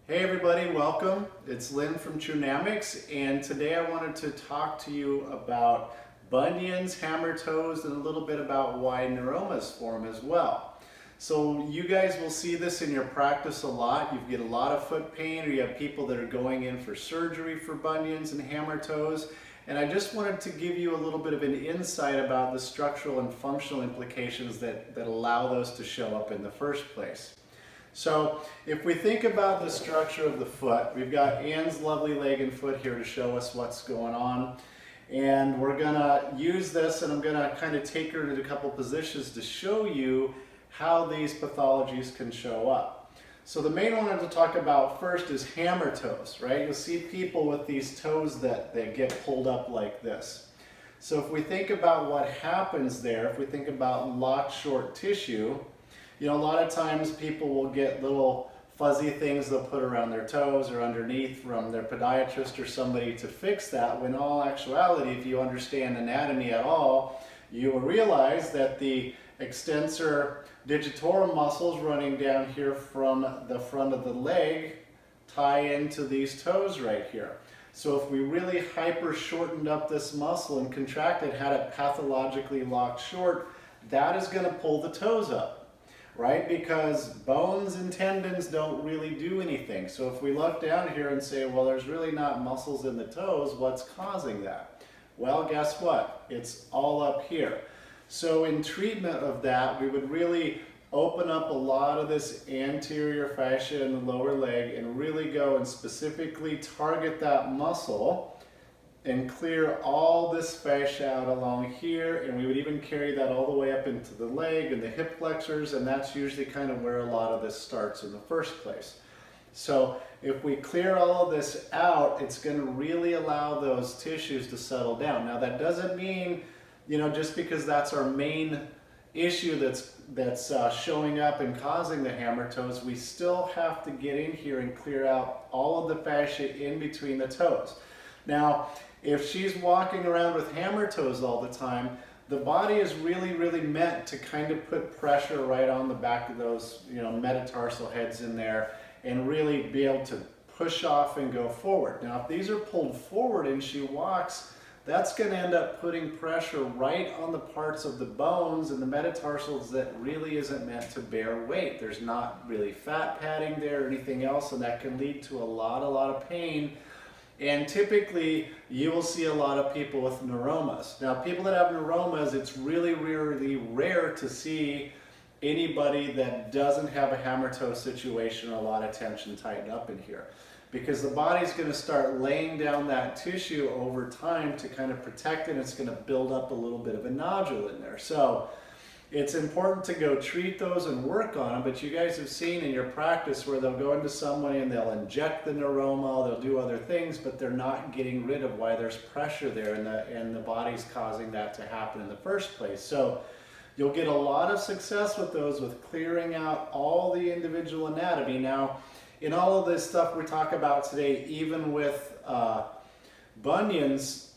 Hey everybody, welcome. It's Lynn from Trunamics, and today I wanted to talk to you about bunions, hammer toes, and a little bit about why neuromas form as well. So you guys will see this in your practice a lot. You get a lot of foot pain, or you have people that are going in for surgery for bunions and hammer toes. And I just wanted to give you a little bit of an insight about the structural and functional implications that allow those to show up in the first place. So if we think about the structure of the foot, we've got Anne's lovely leg and foot here to show us what's going on. And we're gonna use this, and I'm gonna kind of take her to a couple positions to show you how these pathologies can show up. So the main one I want to talk about first is hammer toes, right? You'll see people with these toes that they get pulled up like this. So if we think about what happens there, if we think about locked short tissue, you know, a lot of times people will get little fuzzy things they'll put around their toes or underneath from their podiatrist or somebody to fix that, when in all actuality, if you understand anatomy at all, you will realize that the extensor digitorum muscles running down here from the front of the leg tie into these toes right here. So if we really hyper shortened up this muscle and contracted, had it pathologically locked short, that is going to pull the toes up. Right? Because bones and tendons don't really do anything. So if we look down here and say, well, there's really not muscles in the toes, what's causing that? Well, guess what? It's all up here. So in treatment of that, we would really open up a lot of this anterior fascia in the lower leg and really go and specifically target that muscle and clear all this fascia out along here, and we would even carry that all the way up into the leg and the hip flexors, and that's usually kind of where a lot of this starts in the first place. So if we clear all of this out, it's going to really allow those tissues to settle down. Now that doesn't mean, you know, just because that's our main issue that's showing up and causing the hammer toes, we still have to get in here and clear out all of the fascia in between the toes. Now, if she's walking around with hammer toes all the time, the body is really meant to kind of put pressure right on the back of those, you know, metatarsal heads in there and really be able to push off and go forward. Now, if these are pulled forward and she walks, that's going to end up putting pressure right on the parts of the bones and the metatarsals that really isn't meant to bear weight. There's not really fat padding there or anything else, and that can lead to a lot of pain. And typically, you will see a lot of people with neuromas. Now, people that have neuromas, it's really rare to see anybody that doesn't have a hammer toe situation or a lot of tension tightened up in here. Because the body's going to start laying down that tissue over time to kind of protect it, and it's going to build up a little bit of a nodule in there. So it's important to go treat those and work on them, but you guys have seen in your practice where they'll go into someone and they'll inject the neuroma, they'll do other things, but they're not getting rid of why there's pressure there, and the body's causing that to happen in the first place. So you'll get a lot of success with those, with clearing out all the individual anatomy. Now, in all of this stuff we talk about today, even with bunions,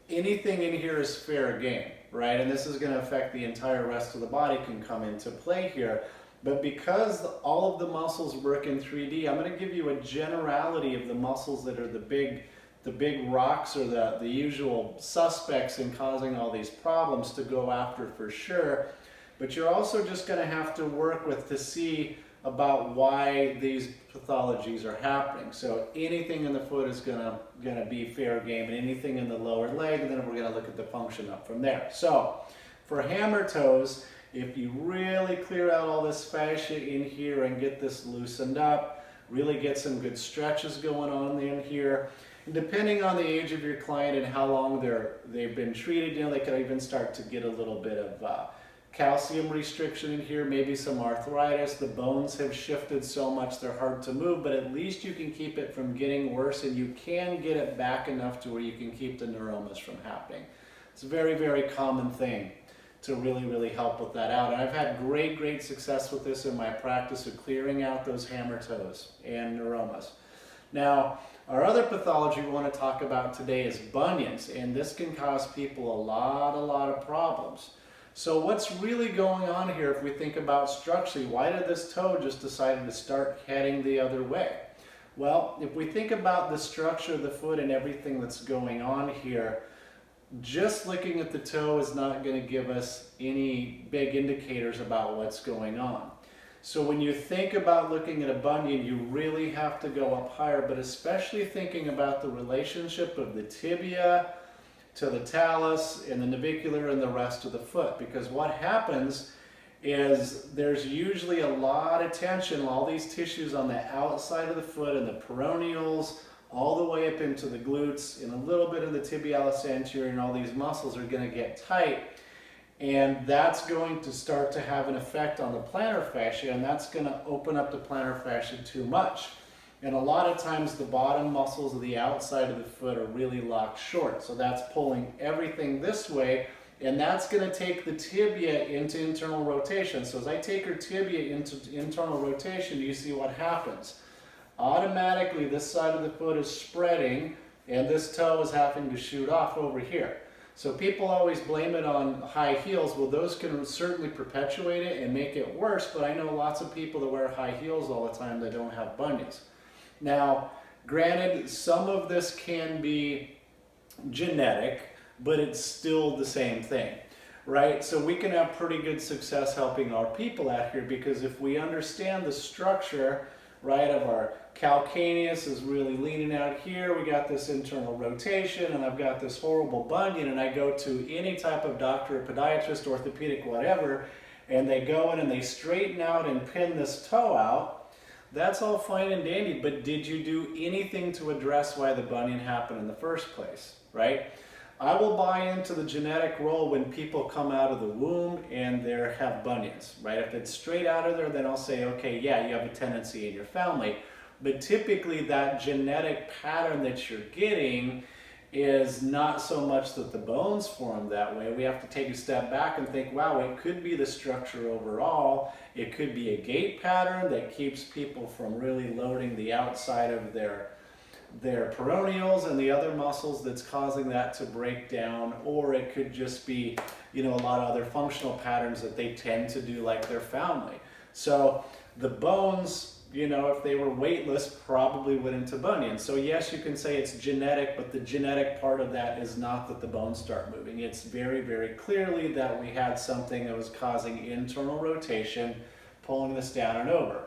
anything in here is fair game. Right, and this is going to affect the entire rest of the body, can come into play here. But because all of the muscles work in 3D, I'm going to give you a generality of the muscles that are the big rocks, or the usual suspects in causing all these problems to go after for sure. But you're also just going to have to work with to see about why these pathologies are happening. So anything in the foot is gonna be fair game, and anything in the lower leg, and then we're gonna look at the function up from there. So for hammer toes, if you really clear out all this fascia in here and get this loosened up, really get some good stretches going on in here, and depending on the age of your client and how long they've been treated, you know, they could even start to get a little bit of calcium restriction in here, maybe some arthritis. The bones have shifted so much they're hard to move, but at least you can keep it from getting worse, and you can get it back enough to where you can keep the neuromas from happening. It's a very common thing to really help with that out. And I've had great success with this in my practice of clearing out those hammer toes and neuromas. Now, our other pathology we want to talk about today is bunions, and this can cause people a lot of problems. So what's really going on here if we think about structurally? Why did this toe just decide to start heading the other way? Well, if we think about the structure of the foot and everything that's going on here, just looking at the toe is not going to give us any big indicators about what's going on. So when you think about looking at a bunion, you really have to go up higher, but especially thinking about the relationship of the tibia to the talus and the navicular and the rest of the foot. Because what happens is there's usually a lot of tension, all these tissues on the outside of the foot and the peroneals, all the way up into the glutes and a little bit of the tibialis anterior, and all these muscles are going to get tight. And that's going to start to have an effect on the plantar fascia, and that's going to open up the plantar fascia too much. And a lot of times the bottom muscles of the outside of the foot are really locked short. So that's pulling everything this way, and that's going to take the tibia into internal rotation. So as I take her tibia into internal rotation, you see what happens. Automatically this side of the foot is spreading, and this toe is having to shoot off over here. So people always blame it on high heels. Well, those can certainly perpetuate it and make it worse, but I know lots of people that wear high heels all the time that don't have bunions. Now, granted, some of this can be genetic, but it's still the same thing, right? So we can have pretty good success helping our people out here, because if we understand the structure, right, of our calcaneus is really leaning out here, we got this internal rotation, and I've got this horrible bunion, and I go to any type of doctor, a podiatrist, orthopedic, whatever, and they go in and they straighten out and pin this toe out. That's all fine and dandy, but did you do anything to address why the bunion happened in the first place, right? I will buy into the genetic role when people come out of the womb and they have bunions, right? If it's straight out of there, then I'll say, okay, yeah, you have a tendency in your family. But typically that genetic pattern that you're getting is not so much that the bones form that way. We have to take a step back and think, wow, it could be the structure overall. It could be a gait pattern that keeps people from really loading the outside of their peroneals and the other muscles that's causing that to break down, or it could just be, you know, a lot of other functional patterns that they tend to do like their family. So the bones, you know, if they were weightless, probably went into bunions. So yes, you can say it's genetic, but the genetic part of that is not that the bones start moving. It's very, very clearly that we had something that was causing internal rotation, pulling this down and over.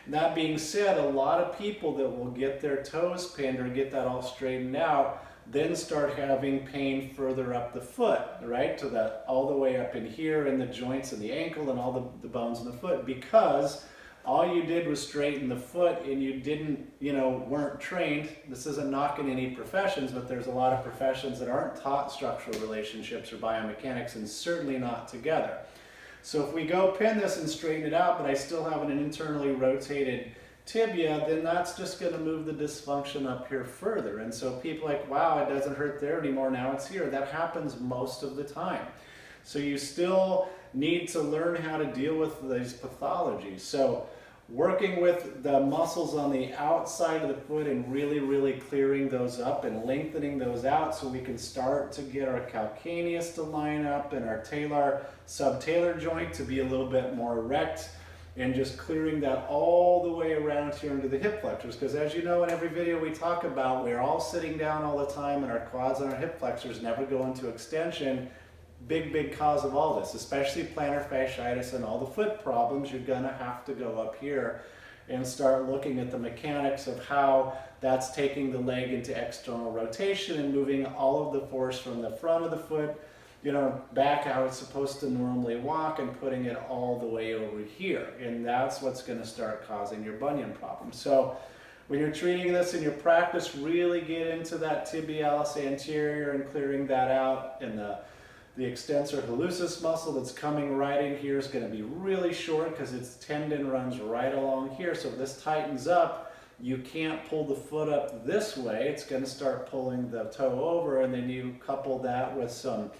That being said, a lot of people that will get their toes pinned or get that all straightened out then start having pain further up the foot, right? To the all the way up in here in the joints and the ankle and all the bones in the foot, because all you did was straighten the foot and you didn't, you know, weren't trained. This isn't knocking any professions, but there's a lot of professions that aren't taught structural relationships or biomechanics, and certainly not together. So if we go pin this and straighten it out, but I still have an internally rotated tibia, then that's just going to move the dysfunction up here further. And so people are like, wow, it doesn't hurt there anymore, now it's here. That happens most of the time. So you still need to learn how to deal with these pathologies. So working with the muscles on the outside of the foot and really, really clearing those up and lengthening those out so we can start to get our calcaneus to line up and our talar subtalar joint to be a little bit more erect, and just clearing that all the way around here into the hip flexors. Because as you know, in every video we talk about, we're all sitting down all the time and our quads and our hip flexors never go into extension. Big cause of all this, especially plantar fasciitis and all the foot problems. You're gonna have to go up here and start looking at the mechanics of how that's taking the leg into external rotation and moving all of the force from the front of the foot, you know, back how it's supposed to normally walk, and putting it all the way over here. And that's what's gonna start causing your bunion problem. So when you're treating this in your practice, really get into that tibialis anterior and clearing that out, and the extensor hallucis muscle that's coming right in here is going to be really short because its tendon runs right along here. So if this tightens up, you can't pull the foot up this way. It's going to start pulling the toe over, and then you couple that with some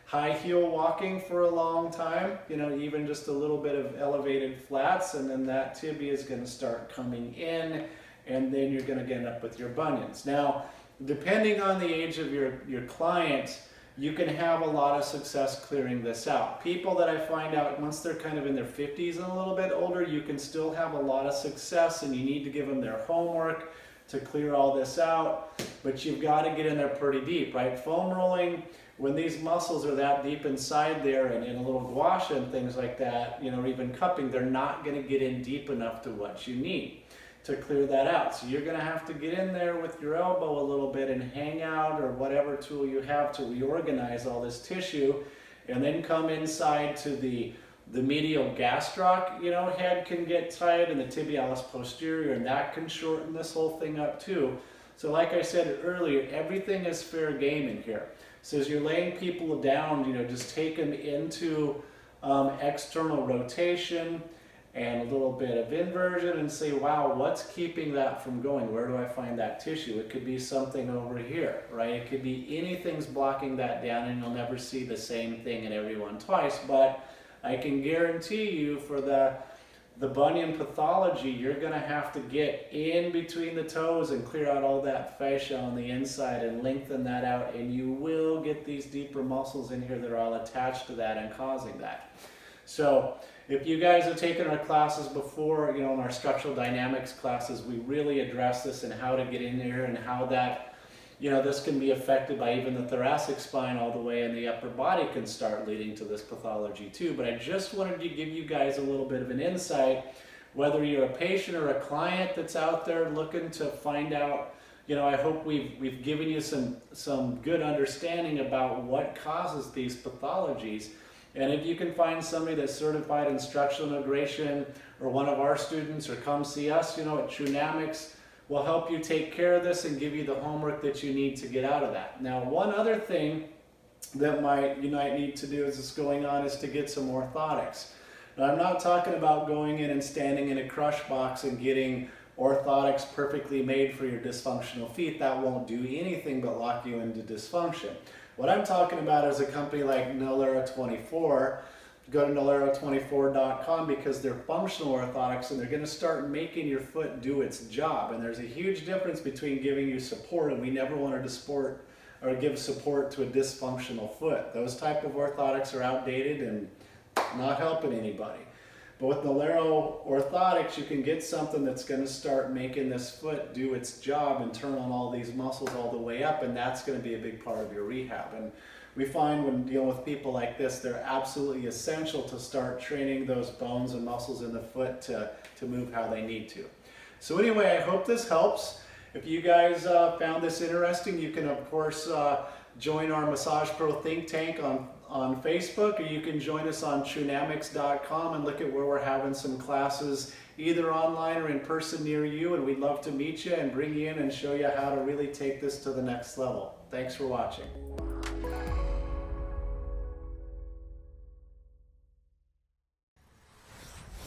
high heel walking for a long time, you know, even just a little bit of elevated flats, and then that tibia is going to start coming in, and then you're going to end up with your bunions. Now, depending on the age of your client, you can have a lot of success clearing this out. People that I find out once they're kind of in their 50s and a little bit older, you can still have a lot of success, and you need to give them their homework, to clear all this out, but you've got to get in there pretty deep, right? Foam rolling, when these muscles are that deep inside there and in a little gua sha and things like that, you know, or even cupping, they're not going to get in deep enough to what you need to clear that out. So you're going to have to get in there with your elbow a little bit and hang out, or whatever tool you have to reorganize all this tissue, and then come inside to the medial gastroc, you know, head can get tight, and the tibialis posterior, and that can shorten this whole thing up too. So like I said earlier, everything is fair game in here. So as you're laying people down, you know, just take them into external rotation and a little bit of inversion and say, wow, what's keeping that from going? Where do I find that tissue? It could be something over here, right? It could be anything's blocking that down, and you'll never see the same thing in everyone twice, but I can guarantee you for the bunion pathology, you're going to have to get in between the toes and clear out all that fascia on the inside and lengthen that out, and you will get these deeper muscles in here that are all attached to that and causing that. So if you guys have taken our classes before, you know, in our structural dynamics classes, we really address this and how to get in there and how that, you know, this can be affected by even the thoracic spine all the way, and the upper body can start leading to this pathology too. But I just wanted to give you guys a little bit of an insight, whether you're a patient or a client that's out there looking to find out, you know, I hope we've given you some good understanding about what causes these pathologies. And if you can find somebody that's certified in structural integration, or one of our students, or come see us, you know, at Trunamics, we'll help you take care of this and give you the homework that you need to get out of that. Now, one other thing that you might need to do as this going on is to get some orthotics. Now, I'm not talking about going in and standing in a crush box and getting orthotics perfectly made for your dysfunctional feet. That won't do anything but lock you into dysfunction. What I'm talking about is a company like Nolero24. Go to Nolero24.com, because they're functional orthotics, and they're going to start making your foot do its job. And there's a huge difference between giving you support, and we never want to support or give support to a dysfunctional foot. Those type of orthotics are outdated and not helping anybody. But with Nolero orthotics, you can get something that's going to start making this foot do its job and turn on all these muscles all the way up, and that's going to be a big part of your rehab. And we find when dealing with people like this, they're absolutely essential to start training those bones and muscles in the foot to move how they need to. So anyway, I hope this helps. If you guys found this interesting, you can of course join our Massage Pro Think Tank on Facebook, or you can join us on Trunamics.com and look at where we're having some classes either online or in person near you, and we'd love to meet you and bring you in and show you how to really take this to the next level. Thanks for watching.